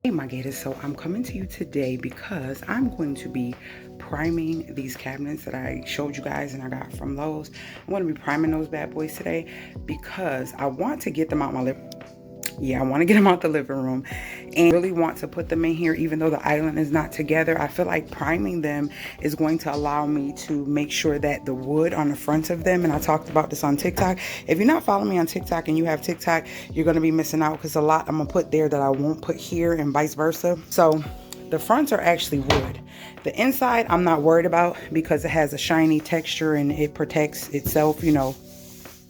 Hey my gators, so I'm coming to you today because I'm going to be priming these cabinets that I showed you guys and I got from Lowe's. I'm going to be priming those bad boys today because I want to get them out my living room. Yeah, I want to get them out the living room and really want to put them in here even though the island is not together. I feel like priming them is going to allow me to make sure that the wood on the front of them, and I talked about this on TikTok. If you're not following me on TikTok and you have TikTok, you're going to be missing out because a lot I'm going to put there that I won't put here and vice versa. So the fronts are actually wood. The inside I'm not worried about because it has a shiny texture and it protects itself, you know.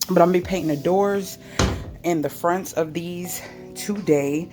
But I'm going to be painting the doors and the fronts of these today.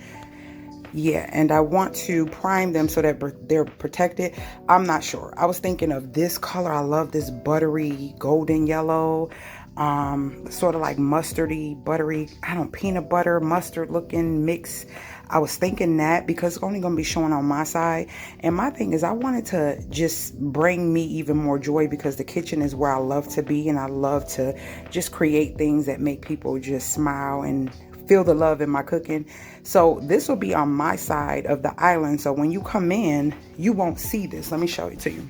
Yeah, and I want to prime them so that they're protected. I'm not sure. I was thinking of this color. I love this buttery golden yellow, sort of like mustardy, buttery, peanut butter, mustard looking mix. I was thinking that because it's only going to be showing on my side. And my thing is I wanted to just bring me even more joy because the kitchen is where I love to be. And I love to just create things that make people just smile and feel the love in my cooking. So this will be on my side of the island. So when you come in, you won't see this. Let me show it to you.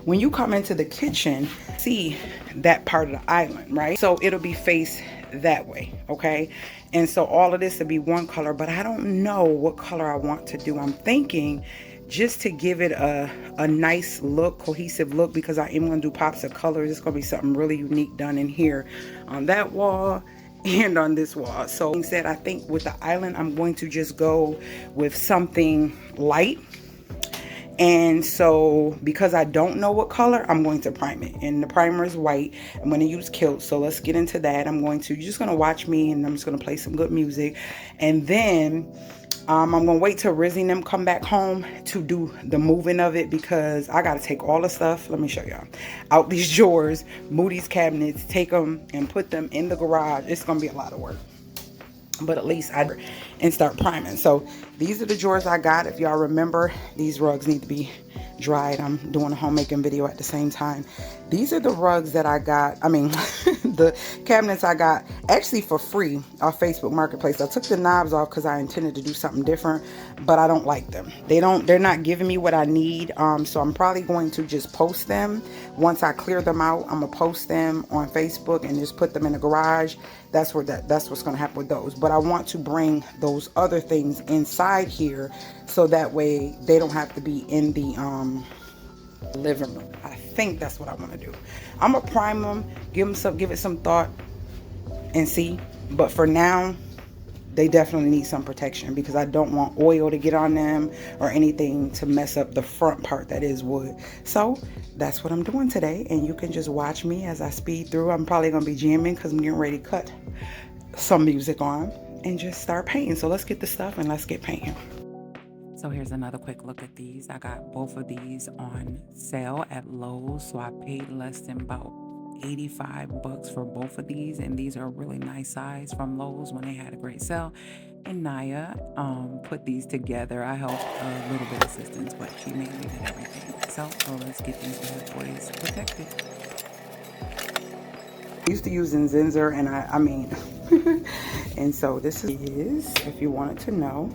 When you come into the kitchen, see that part of the island, right? So it'll be faced that way, okay? And so all of this will be one color, but I don't know what color I want to do. I'm thinking just to give it a nice look, cohesive look, because I am going to do pops of colors. It's going to be something really unique done in here on that wall and on this wall. So instead, I think with the island, I'm going to just go with something light. And so because I don't know what color, I'm going to prime it. And the primer is white. I'm going to use Kilt. So let's get into that. You're just going to watch me and I'm just going to play some good music. And then I'm going to wait till Rizzy and them come back home to do the moving of it because I got to take all the stuff. Let me show y'all. Out these drawers, move these cabinets, take them and put them in the garage. It's going to be a lot of work. But at least and start priming. So these are the drawers I got. If y'all remember, these rugs need to be dried. I'm doing a homemaking video at the same time. These are the rugs that I got. The cabinets I got actually for free off Facebook Marketplace. I took the knobs off because I intended to do something different, but I don't like them. They're not giving me what I need. So I'm probably going to just post them. Once I clear them out, I'm gonna post them on Facebook and just put them in the garage. That's what's gonna happen with those. But I want to bring those other things inside here so that way they don't have to be in the living room. I think that's what I want to do. I'm gonna prime them, give it some thought and see. But for now, they definitely need some protection because I don't want oil to get on them or anything to mess up the front part that is wood. So that's what I'm doing today, and you can just watch me as I speed through. I'm probably gonna be jamming because I'm getting ready to cut some music on and just start painting. So let's get the stuff and let's get painting. So here's another quick look at these. I got both of these on sale at Lowe's, so I paid less than about 85 bucks for both of these, and these are a really nice size from Lowe's when they had a great sale. And Naya put these together. I helped a little bit of assistance, but she mainly did everything. So let's get these bad boys protected. I used to use Zinsser, and I mean and so this is, if you wanted to know.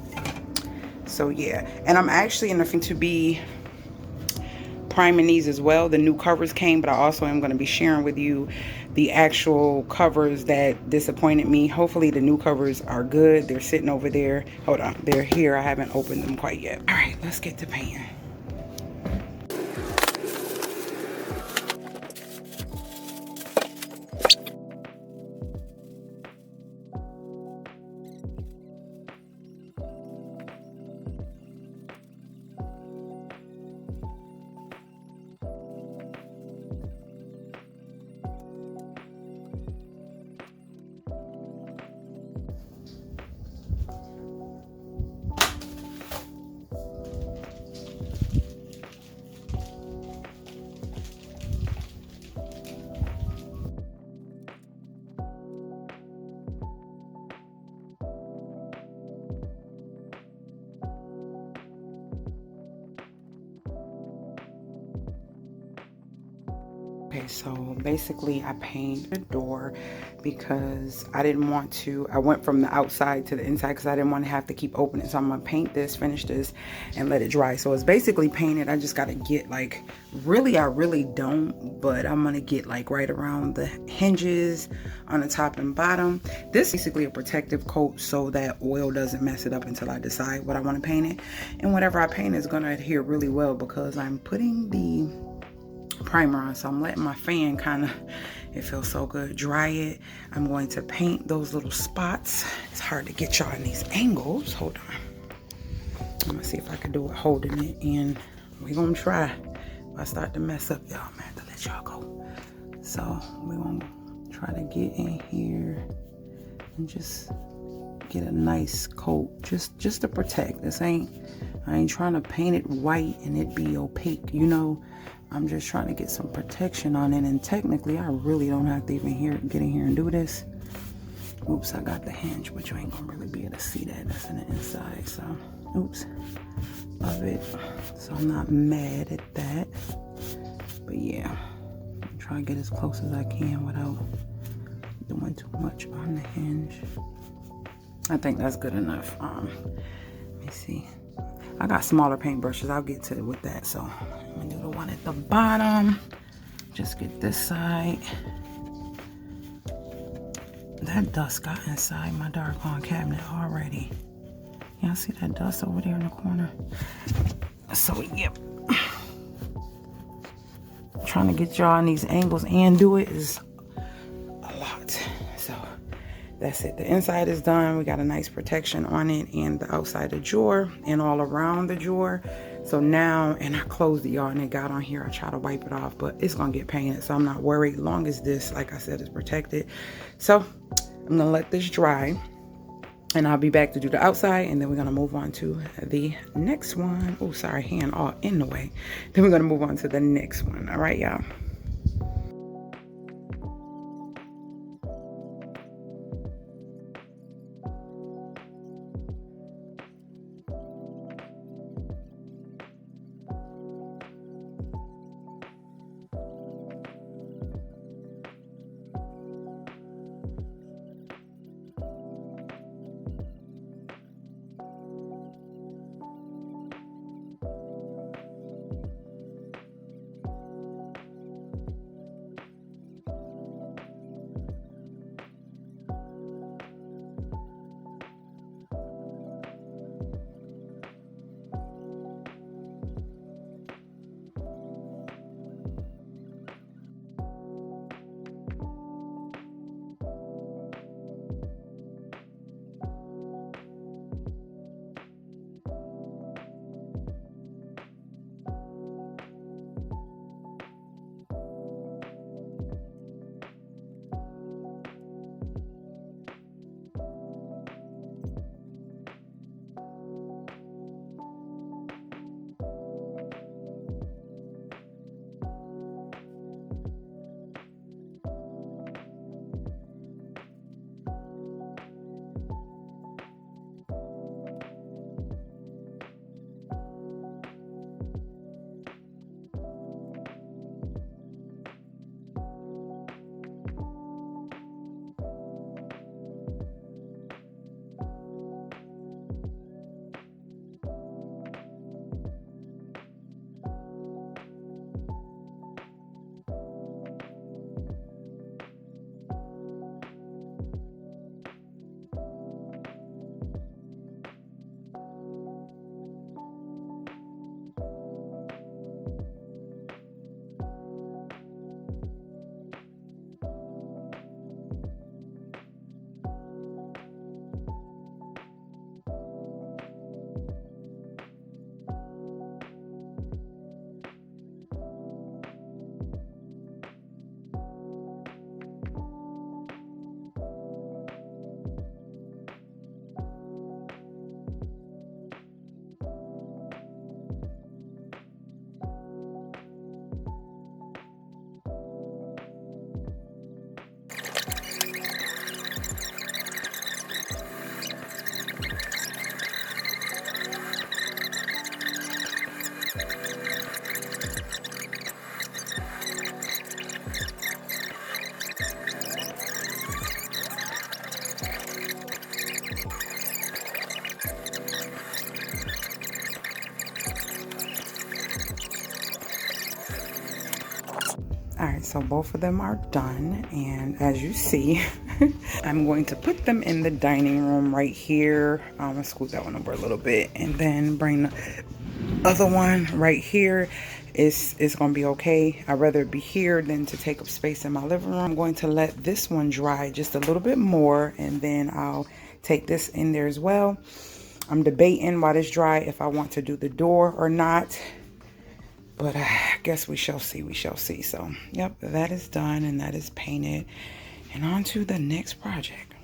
So yeah, and I'm actually in the thing to be priming these as well. The new covers came, but I also am going to be sharing with you the actual covers that disappointed me. Hopefully the new covers are good. They're sitting over there. Hold on, they're here. I haven't opened them quite yet. All right, let's get to painting. Okay, so basically I painted the door because I didn't want to, I went from the outside to the inside because I didn't want to have to keep opening. So I'm gonna paint this, finish this, and let it dry. So it's basically painted. I just gotta get like, I really don't, but I'm gonna get like right around the hinges on the top and bottom. This is basically a protective coat so that oil doesn't mess it up until I decide what I want to paint it. And whatever I paint is gonna adhere really well because I'm putting the primer on, so I'm letting my fan kind of, it feels so good, dry it. I'm going to paint those little spots. It's hard to get y'all in these angles. Hold on, I'm gonna see if I can do it holding it in. We're gonna try. If I start to mess up, y'all, I'm gonna have to let y'all go. So we're gonna try to get in here and just get a nice coat, just to protect. I ain't trying to paint it white and it be opaque, you know. I'm just trying to get some protection on it, and technically I really don't have to even get in here and do this. Oops, I got the hinge, but you ain't gonna really be able to see that. That's in the inside, so oops, of it. So I'm not mad at that, but yeah, I'm trying to get as close as I can without doing too much on the hinge. I think that's good enough. Let me see. I got smaller paintbrushes. I'll get to it with that. So I'm gonna do the one at the bottom. Just get this side. That dust got inside my doggone cabinet already. Y'all see that dust over there in the corner? So yep. Trying to get y'all in these angles and do it is a lot. So that's it. The inside is done. We got a nice protection on it, and the outside of the drawer and all around the drawer. So now, and I closed it, y'all, and it got on here. I try to wipe it off, but it's gonna get painted, so I'm not worried. Long as this, like I said, is protected. So I'm gonna let this dry, and I'll be back to do the outside, and then we're gonna move on to the next one. Oh, sorry, hand all in the way. Then we're gonna move on to the next one. All right, y'all. So both of them are done, and as you see, I'm going to put them in the dining room right here. I'm gonna scoot that one over a little bit and then bring the other one right here. It's gonna be okay. I'd rather it be here than to take up space in my living room. I'm going to let this one dry just a little bit more, and then I'll take this in there as well. I'm debating while it's dry if I want to do the door or not, but I guess we shall see, we shall see. So, yep, that is done and that is painted. And on to the next project.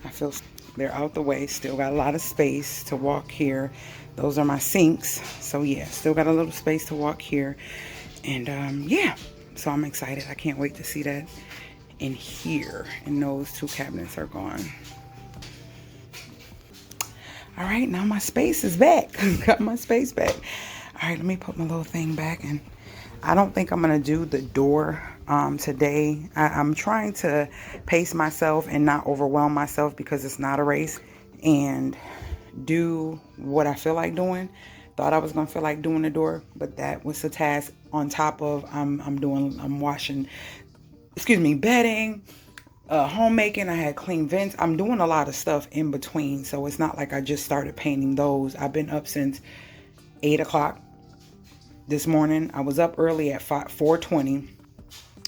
I feel they're out the way. Still got a lot of space to walk here. Those are my sinks. So, yeah, still got a little space to walk here. And, yeah, so I'm excited. I can't wait to see that in here, and those two cabinets are gone. All right, now my space is back. Got my space back. All right, let me put my little thing back. And I don't think I'm gonna do the door today. I'm trying to pace myself and not overwhelm myself, because it's not a race, and do what I feel like doing. Thought I was gonna feel like doing the door, but that was a task on top of I'm washing, bedding, homemaking. I had clean vents. I'm doing a lot of stuff in between, so it's not like I just started painting those. I've been up since 8 o'clock this morning. I was up early at 4:20,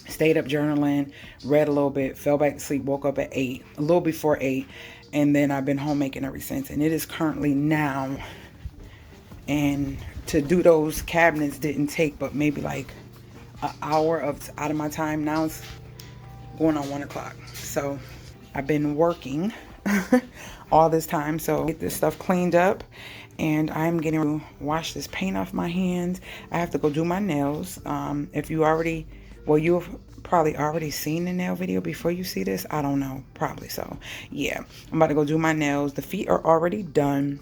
stayed up journaling, read a little bit, fell back to sleep, woke up at 8, a little before 8, and then I've been homemaking ever since. And it is currently now, and to do those cabinets didn't take but maybe like an hour out of my time. Now it's going on 1 o'clock. So I've been working all this time. So get this stuff cleaned up, and I'm getting to wash this paint off my hands. I have to go do my nails. If you already, well, you've probably already seen the nail video before you see this. I don't know, probably so. Yeah, I'm about to go do my nails. The feet are already done,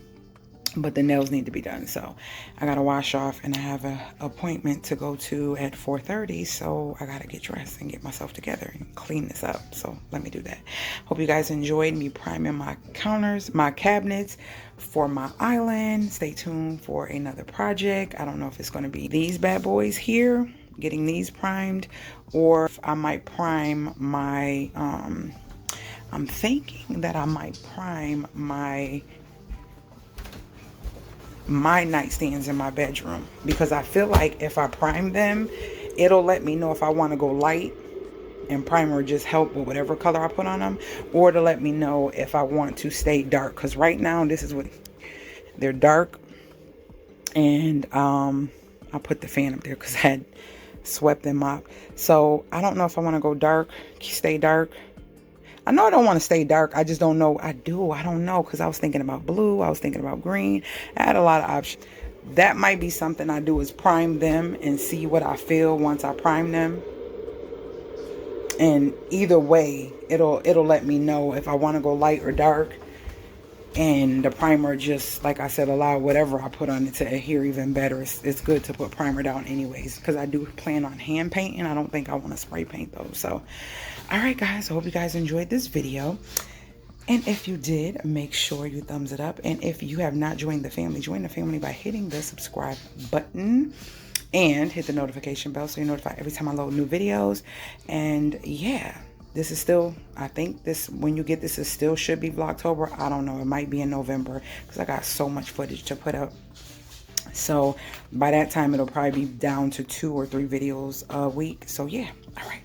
but the nails need to be done. So I gotta wash off, and I have an appointment to go to at 4:30. So I gotta get dressed and get myself together and clean this up. So let me do that. Hope you guys enjoyed me priming my counters, my cabinets for my island. Stay tuned for another project. I don't know if it's gonna be these bad boys here, getting these primed, or if I might prime my, I'm thinking that I might prime my nightstands in my bedroom, because I feel like if I prime them, it'll let me know if I want to go light, and primer just help with whatever color I put on them, or to let me know if I want to stay dark, because right now this is what they're dark. And I put the fan up there because I had swept them up. So I don't know if I want to go dark, stay dark. I know I don't want to stay dark. I just don't know. I don't know, because I was thinking about blue. I was thinking about green. I had a lot of options. That might be something I do, is prime them and see what I feel once I prime them. And either way, it'll let me know if I want to go light or dark. And the primer, just like I said, allow whatever I put on it to adhere even better. It's good to put primer down anyways, because I do plan on hand painting. I don't think I want to spray paint those. So, all right, guys, I hope you guys enjoyed this video. And if you did, make sure you thumbs it up. And if you have not joined the family, join the family by hitting the subscribe button and hit the notification bell so you're notified every time I load new videos. And yeah, this is still, I think this, when you get this, it still should be Vlogtober. I don't know, it might be in November, because I got so much footage to put up. So by that time, it'll probably be down to 2 or 3 videos a week. So yeah, all right.